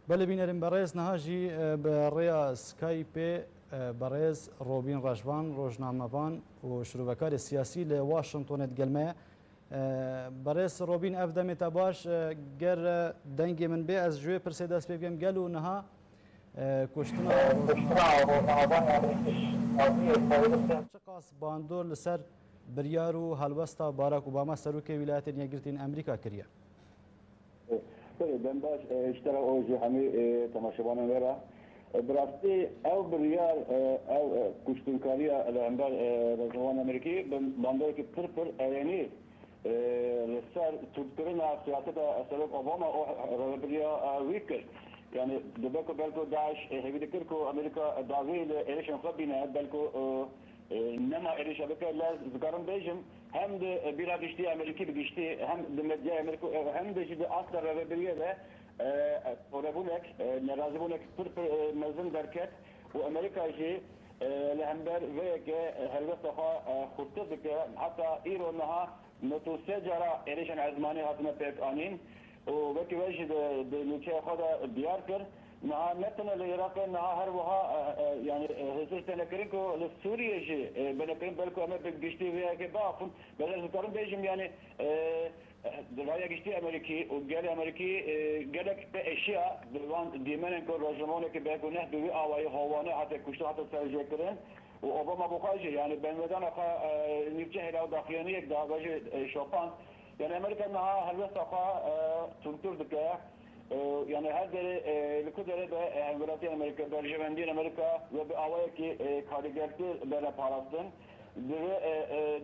بله بینرین برایز نهاجی به ریا سکایپ برایز روبین رجوان روزنامه‌وان و شروعکار سیاسی ل واشنگتن گلمه برایز روبین افدام تباش گر دنگ من به از جوی پرسیداس بگم گلو نها کشتنا چقاس باندور لسر بریار و هلوستا باراک اوباما سروک ولایت یگرتین امریکا کریه ben baş işlere oji hami temaşabanan vera براستی او بریار او کشتنکاریه لهمبر رزوان امریکی بندر که پر ایرانی لسر تبترین سیاست سبب اوباما او بریا ویکر yani debeko belko Daesh hevide kirko Amerika dağıyla erişen kabine belko nema erişe bekerler zgarın bejim hem de bir geçti Amerika bir geçti hem de medya Amerika hem de şimdi asla rebeliye de orabunek nerazibunek pır mezun derket bu Amerika'yı lehember ve ke helvestaha kurtuldu ki hatta İran'a notosecara erişen azmani hatına pek anin وبكي واجد بنوتشي خدا بياركر مع مثلا العراق مع هروها يعني هزرت انا كريكو لسوريا جي بنكرم بالكو انا بجشتي فيها كباف بل الكرم بيجم يعني درايا جشتي امريكي وقال امريكي قالك اشياء دوان ديمن كو رجمونه كباكو نهدو اواي هوانه حتى كشتو حتى سرجكرن واوباما بوخاجي يعني بنودان نيجي هلا داخلينيه داغاجي شوبان yani Amerika'nın halvesta Türk'tür yani her dere likudere de Emirati Amerika, Berjevendin Amerika ve bir avaya ki karigerti böyle parastın.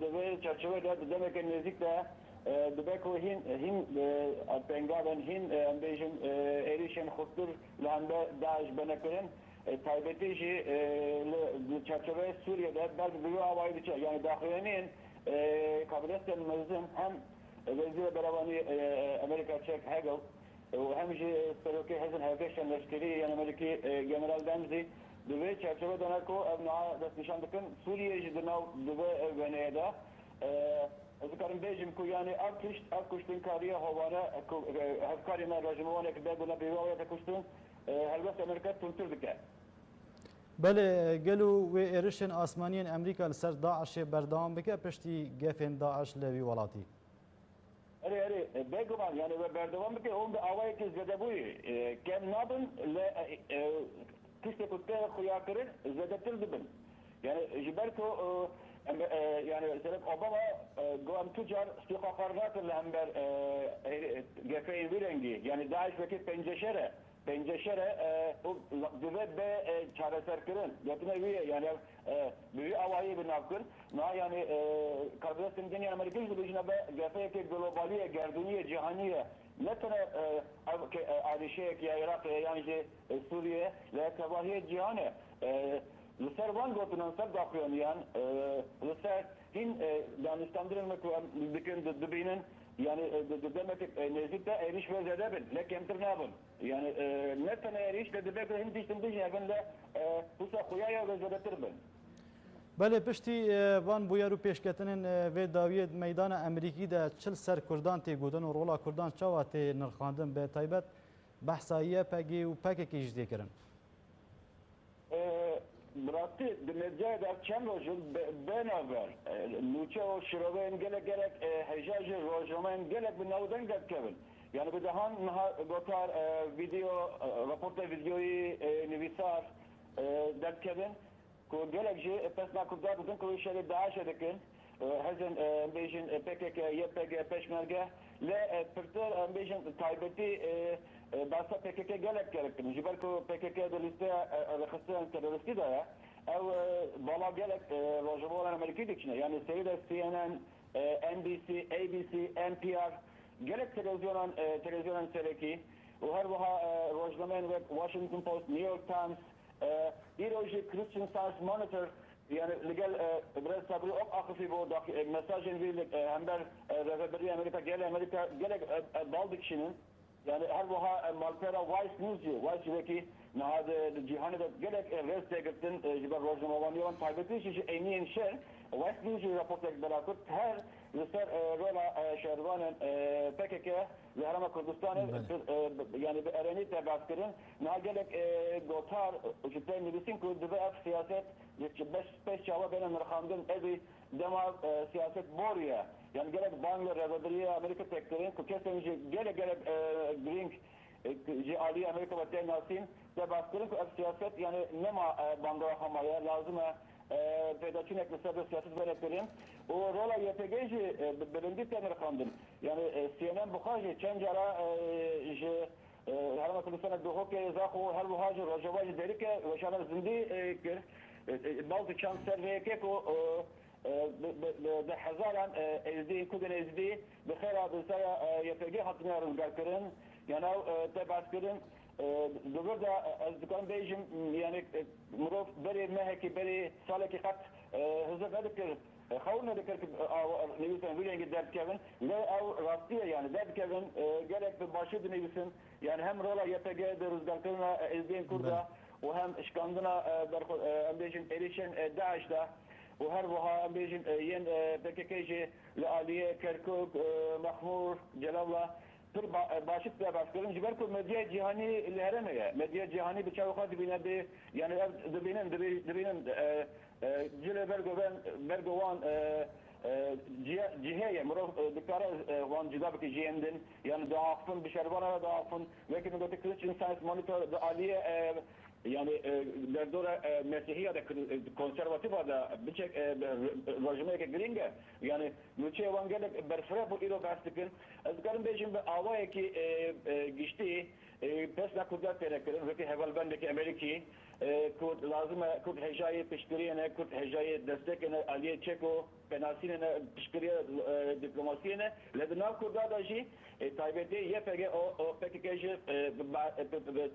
Deve çerçevede demek ki nezik de debeko hin pengaben hin bejim erişen khuttur landa Daesh benekerin taybetici çerçeve Suriye'de belki bir avayı biçer yani dahilinin kabiliyetten mezun hem وزير برلماني امريكا تشيك هاجل وهمجي سلوكي حزن هافيشن لشكري يعني امريكي جنرال دامزي دوی چرچوه دنکو ابنا دست نشان دکن سوریه جدناو دوی بنیادا از کارم بیجم کو yani av kuştun kariye havara hafkarina rajmone ki beduna biwaya kuştun helbet Amerika tunturdik. بله گلو و ایرشن آسمانیان امریکا لسر داعش بردام بکه پشتی گفن داعش لوی ولاتی اري بيجمان يعني بردوام بك هم بأوايك زدبوي كان نابن ل كشت كنت خويا كرن زدتل دبن يعني جبرتو يعني سلك أوباما قام تجار استقاقرات اللي هم بر جفين بيرنجي يعني داعش بكي penceşere düve be çareser kırın. Yapına bir yani büyü avayı bir nakır. Na yani kardeşim dünya Amerika gibi işine be gafeye ki globaliye, gerduniye, cihaniye. Ne tane adişe ki Irak yani Suriye ve kabahiye cihane. Lüser van gotunan sab dakıyan yani lüser hin Danistan'ın bütün dibinin yani demek ki nezikte eriş ve zedebin ne kemtir nabın yani ne tane eriş de demek ki hindi şimdi yani de bu sakuyaya ve zedetir ben. بله پشتی وان بویارو پیشکتنین و داویه میدان امریکی ده چل سر کردان تی گودن و رولا کردان چاوا تی نرخاندن به تایبت بحثاییه پگی و پگی کیش دیکرن براستی دمجای در چند روز بنابر نوچه و شروعین گلک هجاج روزنامه‌ین گلک به نودن گرد کردن yani bir daha gotar video raporta videoyu nivîsar derkevin ku gelek jî pesna kurda didin ku şerê Daeşê dikin hezin bêjin PKK YPG peşmerge le pirtir bêjin taybetî basa PKK gelek gerektin ji ber ku PKK di lîsteya rexistin teroristî de ye ew bala gelek rojnameyan Amerîkî dikine yani serî CNN NBC ABC NPR gelek televizyonan sereki و هر وها روزنامه و واشنطن پست نیویورک تایمز ایروجی کریستیان ساینس مانیتور yani legal biraz sabri ok akıfı bu da mesajın verilik hember rehberi Amerika gele baldı kişinin yani her vaha malpera Vice News'u nahad cihanı da gelek rest gittin jiber rozumavan yon taybeti şişi eniyen şer Vice News'u raport ek belakut her لسر رولا شهروان PKK ve Herama Kurdistan'ı yani bir ereni tebas ne gelek gotar uçta nibisin ku dibe siyaset beş çava benim rakandın evi dema siyaset boruya yani gelek Bangla Revadriye Amerika teklerin ku kesin gelek Green Ali Amerika ve Nasin tebas ku siyaset yani nema Bangla hamaya lazım pedaçinek mesela siyaset verebilirim. O rola YPG'ci birinci temir kandın. Yani CNN Bukhari çencara Herama Kılıçdaroğlu Duhoke Zaho her buhacı Rojavacı derike ve şanar zindi kir bazı çan serveye ko de hazaran ezdi kudun ezdi bixera bilsaya YPG hakkında rızgar kırın yani tebat kırın دوباره از دکان بیشم یعنی مروف بری مهکی بری سالی که خط هزار ندکر خون ندکر که نویسن ویلینگ درد کردن لی او راستیه yani درد کردن gerek bir başlığı نویسن yani hem rola YPG'de rızgar kırına ezdiğin kurda ve hem işkandına ambiyajın erişen Daesh'da ve her buha ambiyajın yen PKK'ci Aliye, Kerkuk, Mahmur, Celallah başlık da başkanım jiber ko medya cihani lehremeye medya cihani bir çavukha dibine yani dibinin cile bergovan ciheye muraf dikara van cidab ki jiyendin yani daafın bir şerbana daafın ve ki nöbeti kılıç insan monitor aliye yani derdora Mesihiye de konservatif da birçok rejime gringe yani müçe evangelik berfre bu ilo bastikin azgarın bejim ve avaya ki geçti pesla kudret tereklerin ve ki hevalbendeki Ameriki kud lazım kud hecayı pişkiriyene kud hecayı destekene aliye çeko penasine pişkiriye diplomasiyene lednav kurda da ji taybeti YPG o PKK'ji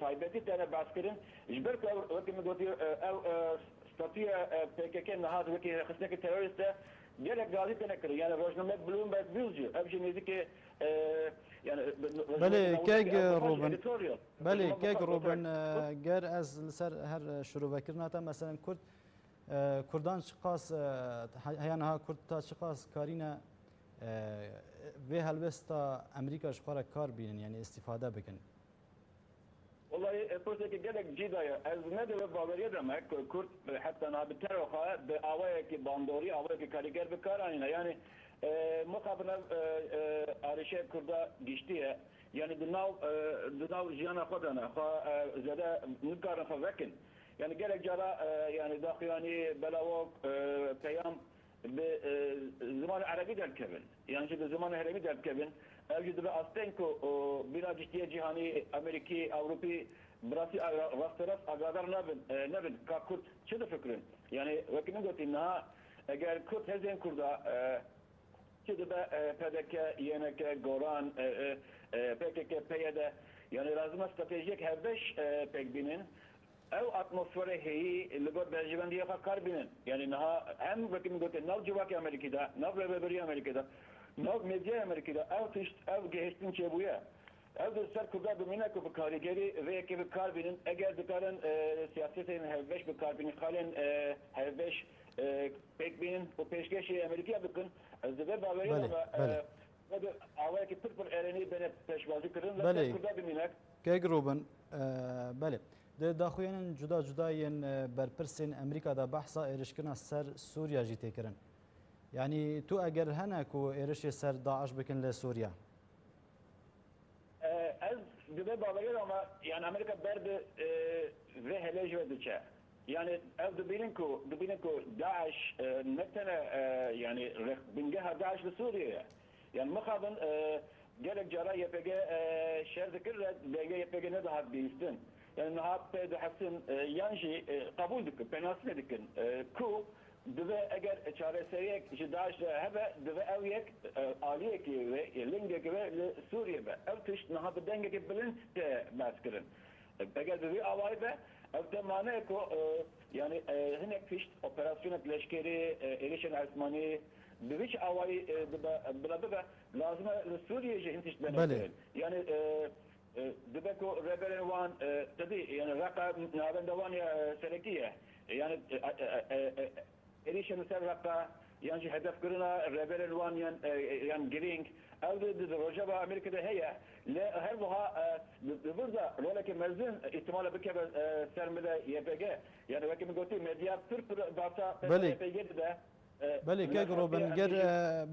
taybeti tane baskırın جبر که وقتی میگویی او ستاتوی PKK نهاد وقتی خصنی teröriste gerek gazi tenekleri yani rojname Bloomberg Bilgi evci neydi yani بله کگ روبن بله کگ روبن گر از سر هر شروع وکرنا تا مثلا کرد کردان شقاس هیان ها کرد تا شقاس کارینا و هلوستا امریکا شقارا کار بینن یعنی استفاده بکن والله پرسه gerek cidaya az ne de bağırıyor demek Kürt hatta nabiter oha be avaya ki bandori avaya ki kariger be karayına yani mukabele arişe Kürt'e geçti yani dınav jiyana kodana zede nükarın favekin yani gerek jara yani dakhiyani belavok peyam be zaman Arabi derkebin yani şimdi zaman Arabi derkebin evcidi be astenko biraz ciddiye cihani Ameriki Avrupi براسي راستراس اقدر نبن ككرد شنو فكرن يعني وكنا قلت انها اگر كرد هزين كردا كده بقى PDK ينك جوران PKK PYD يعني لازم استراتيجيك هبش pek binin او atmosfere heyi لقد بجبنديه قار binin yani naha hem وكنا قلت nav civaki Amerika'da nav rebeberi Amerika'da nav medya Amerika'da ev geçtin çebuya evde ser kurda domine ku karigeri ve ki karbinin eğer dikarın siyasetin hevbeş bir karbinin halen hevbeş pek binin o peşkeşi Amerika'ya bakın azıcık bağırıyor ama ve avaya ki pır ereni beni peşvazi kırın ve kurda domine كيجروبن بله ده داخویان جدا جدایین برپرسین امریکا دا بحثا ایرشکنا سر سوریا جی تکرن یعنی تو اگر هنه کو ایرش سر داعش بکن لسوریا az dibe bağlayır ama yani Amerika berdi ve helej ve yani ev dibinin ku Daesh netene yani bingeha Daesh ve Suriye yani mukabın gerek cara YPG şer zikir DG YPG ne daha değiştin yani nahat de hasin yanji kabul dikin penasine dikin ku dibe eğer çareseyek işte Daesh hebe dibe ev yek aliye ki ve linge ki ve Suriye be ev tiş nahat denge ki bilin de baskırın eğer dibe avay be ev temane ko yani hinek tiş operasyon leşkeri erişen asmani diviç avay bilabe lazım Suriye'ye hintiş denetlerin yani dibe ko rebelen wan tabi yani raka naben davan ya serekiye yani erişen ser raka yani hedef kırına rebelin wan yani giring ev de Rojava Amerika'da heye le her buha burada roleki mezun ihtimale bike sermede YPG yani belki mi götü medya tır barta YPG de بله که روبن گر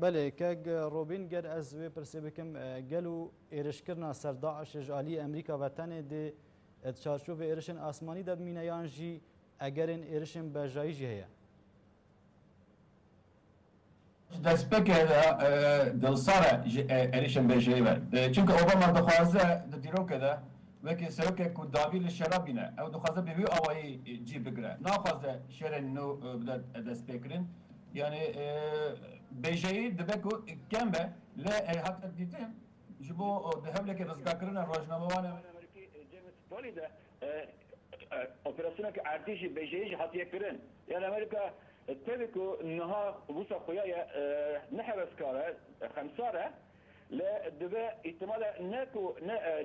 بله که روبن گر از وی پرسی بکم گلو ایرشکرنا سر داعش جالی امریکا و تنه دی چارچوب ایرشن آسمانی در مینیان جی اگرین ایرشن بجایی جی هیا دەستپێکێ دڵسارە ێریشم بێژەی بەر چونکە ئۆباما دەخوازە دیرۆکەدا وەکی سەرۆکێک و داوی لە شەرا بینە ئەو دەخوازە بێوی ئەوایی جی بگرە ناخوازە شێرێن نو بدات دەستپێکردن یعنی بێژەیی دەبێت و کەم بە لە هەتا دیتن ji bo hevlekê rizgarkirina rojnamewaniya operasyona ki erdişi bejeyî hatiye kirin yani Amerika tabii ki niha Rusya xuyaya ne heveskara xemsara le dibe ihtimale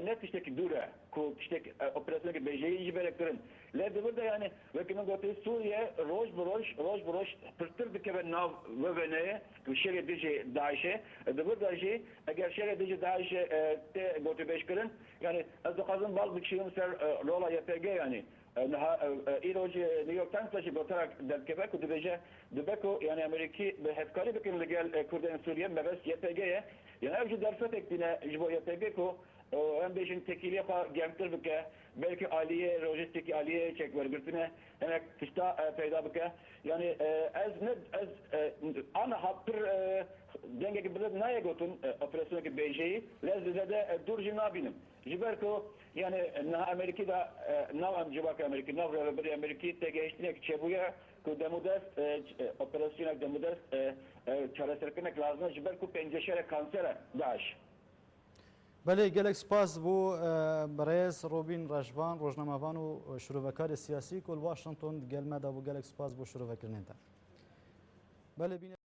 ne tişteki dure ku tiştek operasyona ki bejeyî jiberekirin le dibe de yani vekimin gotu Suriye roj bu roj pırtır dike ve nav ve ku şere dici Daiş'e dibe de ji eğer şere dici Daiş'e te gotu beşkirin yani az dokazın bal bikşiyum ser rola YPG yani ایروج نیویورک تایمز لاشی بطرق در کبک و دبکو یعنی امریکی به هفکاری بکن لگل کردن سوریه مبس YPG'ye yani evci derfet ektiğine jibo YPG ko hem beşin tekiliye pa gemtir bike belki aliye lojistik aliye çek vergirtine hemek fişta peyda bike yani ez ana hapır denge gibi bir neye gotun operasyonu ki BJ'yi lezde de durji nabinim jiberko yani Amerika'da nav civak Amerika nav bir Amerika tegeştine çebuya ku demudest operasyona demudest çalışırken lazım jiberko penceşere kansere daş بله گلک سپاس بو برایس روبین رجوان روزنامه‌وان و شروعکار سیاسی کل واشنگتن گلمه دا بو گلک سپاس بو شروع کردن. بله